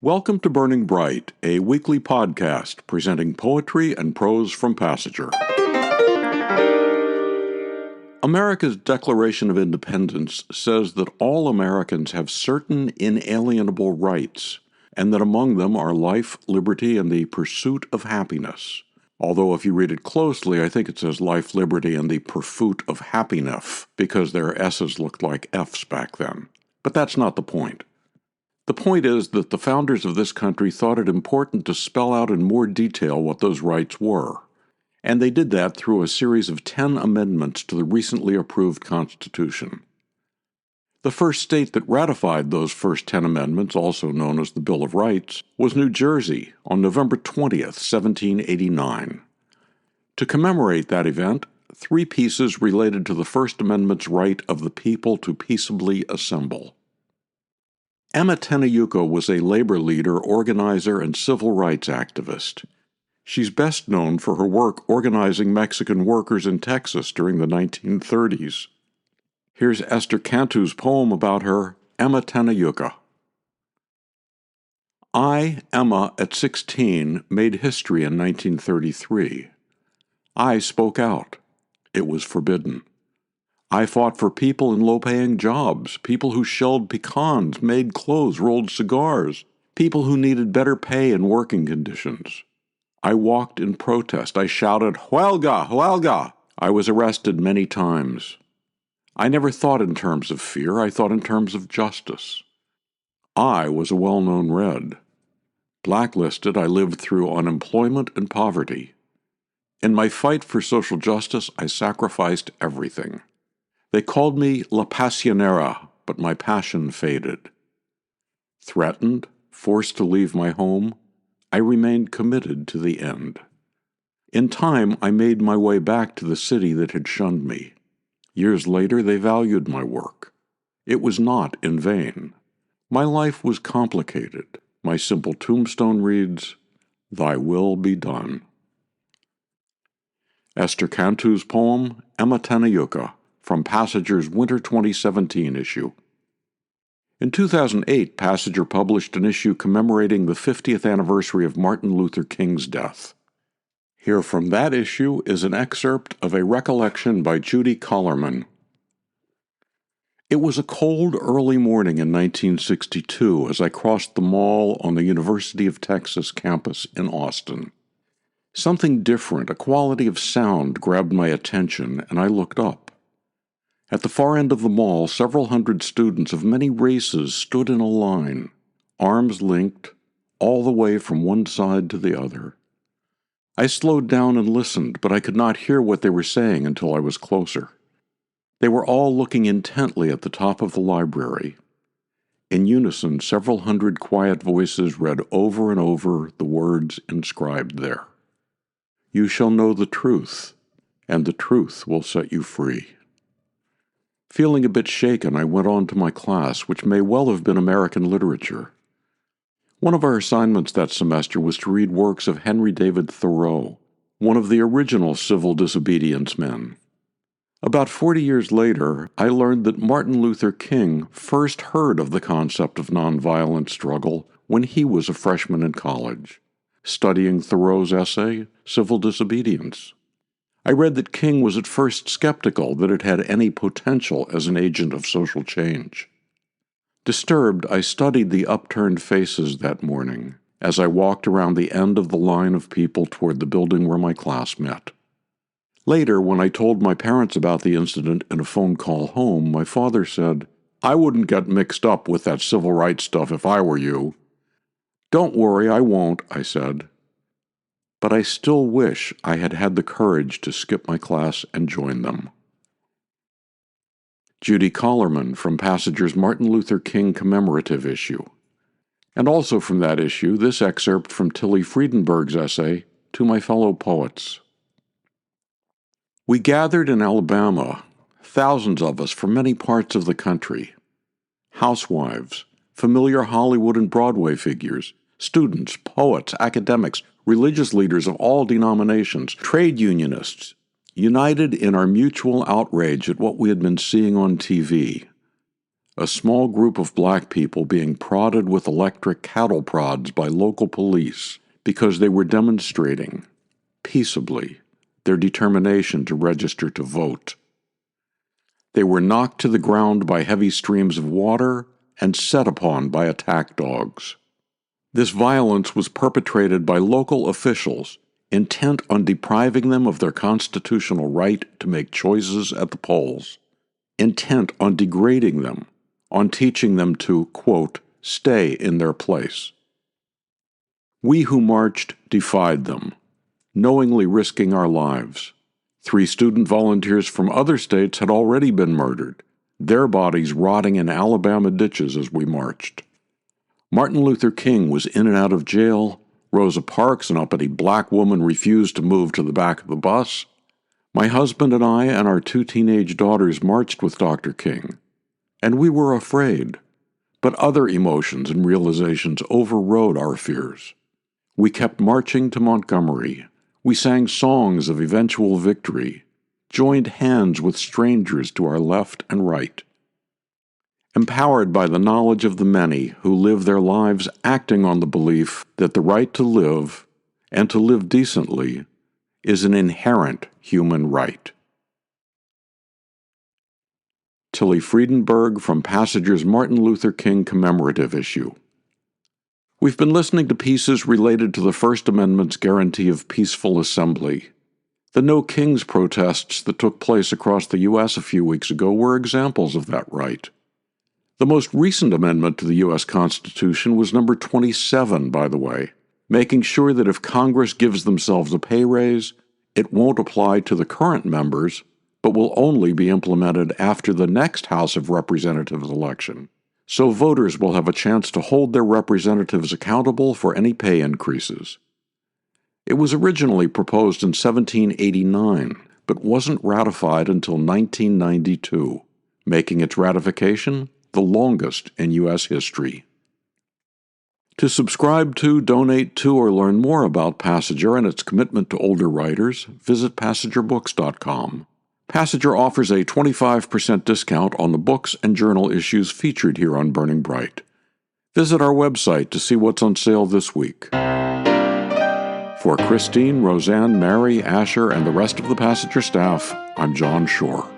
Welcome to Burning Bright, a weekly podcast presenting poetry and prose from Passenger. America's Declaration of Independence says that all Americans have certain inalienable rights, and that among them are life, liberty, and the pursuit of happiness. Although if you read it closely, I think it says life, liberty, and the pursuit of happiness, because their S's looked like F's back then. But that's not the point. The point is that the founders of this country thought it important to spell out in more detail what those rights were. And they did that through a series of 10 amendments to the recently approved Constitution. The first state that ratified those first 10 amendments, also known as the Bill of Rights, was New Jersey on November 20th, 1789. To commemorate that event, 3 pieces related to the First Amendment's right of the people to peaceably assemble. Emma Tenayuca was a labor leader, organizer, and civil rights activist. She's best known for her work organizing Mexican workers in Texas during the 1930s. Here's Esther Cantu's poem about her, Emma Tenayuca. I, Emma, at 16, made history in 1933. I spoke out. It was forbidden. I fought for people in low-paying jobs, people who shelled pecans, made clothes, rolled cigars, people who needed better pay and working conditions. I walked in protest. I shouted, "Huelga! Huelga!" I was arrested many times. I never thought in terms of fear. I thought in terms of justice. I was a well-known Red. Blacklisted, I lived through unemployment and poverty. In my fight for social justice, I sacrificed everything. They called me La Pasionera, but my passion faded. Threatened, forced to leave my home, I remained committed to the end. In time, I made my way back to the city that had shunned me. Years later, they valued my work. It was not in vain. My life was complicated. My simple tombstone reads, "Thy will be done." Esther Cantu's poem, Emma Tenayuca, from Passenger's Winter 2017 issue. In 2008, Passenger published an issue commemorating the 50th anniversary of Martin Luther King's death. Here from that issue is an excerpt of a recollection by Judy Callarman. It was a cold, early morning in 1962 as I crossed the mall on the University of Texas campus in Austin. Something different, a quality of sound, grabbed my attention, and I looked up. At the far end of the mall, several hundred students of many races stood in a line, arms linked, all the way from one side to the other. I slowed down and listened, but I could not hear what they were saying until I was closer. They were all looking intently at the top of the library. In unison, several hundred quiet voices read over and over the words inscribed there. "You shall know the truth, and the truth will set you free." Feeling a bit shaken, I went on to my class, which may well have been American literature. One of our assignments that semester was to read works of Henry David Thoreau, one of the original civil disobedience men. About 40 years later, I learned that Martin Luther King first heard of the concept of nonviolent struggle when he was a freshman in college, studying Thoreau's essay, Civil Disobedience. I read that King was at first skeptical that it had any potential as an agent of social change. Disturbed, I studied the upturned faces that morning as I walked around the end of the line of people toward the building where my class met. Later, when I told my parents about the incident in a phone call home, my father said, "I wouldn't get mixed up with that civil rights stuff if I were you." "Don't worry, I won't," I said. But I still wish I had had the courage to skip my class and join them. Judy Callarman from Passenger's Martin Luther King commemorative issue. And also from that issue, this excerpt from Tillie Friedenberg's essay, To My Fellow Poets. We gathered in Alabama, thousands of us from many parts of the country. Housewives, familiar Hollywood and Broadway figures, students, poets, academics, religious leaders of all denominations, trade unionists, united in our mutual outrage at what we had been seeing on TV. a small group of black people being prodded with electric cattle prods by local police because they were demonstrating, peaceably, their determination to register to vote. They were knocked to the ground by heavy streams of water and set upon by attack dogs. This violence was perpetrated by local officials intent on depriving them of their constitutional right to make choices at the polls, intent on degrading them, on teaching them to, quote, stay in their place. We who marched defied them, knowingly risking our lives. 3 student volunteers from other states had already been murdered, their bodies rotting in Alabama ditches as we marched. Martin Luther King was in and out of jail. Rosa Parks, an uppity black woman, refused to move to the back of the bus. My husband and I and our 2 teenage daughters marched with Dr. King, and we were afraid. But other emotions and realizations overrode our fears. We kept marching to Montgomery. We sang songs of eventual victory, joined hands with strangers to our left and right. Empowered by the knowledge of the many who live their lives acting on the belief that the right to live, and to live decently, is an inherent human right. Tillie Friedenberg from Passager's Martin Luther King commemorative issue. We've been listening to pieces related to the First Amendment's guarantee of peaceful assembly. The No Kings protests that took place across the U.S. a few weeks ago were examples of that right. The most recent amendment to the U.S. Constitution was number 27, by the way, making sure that if Congress gives themselves a pay raise, it won't apply to the current members, but will only be implemented after the next House of Representatives election. So voters will have a chance to hold their representatives accountable for any pay increases. It was originally proposed in 1789, but wasn't ratified until 1992, making its ratification the longest in U.S. history. To subscribe to, donate to, or learn more about Passager and its commitment to older writers, visit PassagerBooks.com. Passager offers a 25% discount on the books and journal issues featured here on Burning Bright. Visit our website to see what's on sale this week. For Christine, Roseanne, Mary, Asher, and the rest of the Passager staff, I'm John Shore.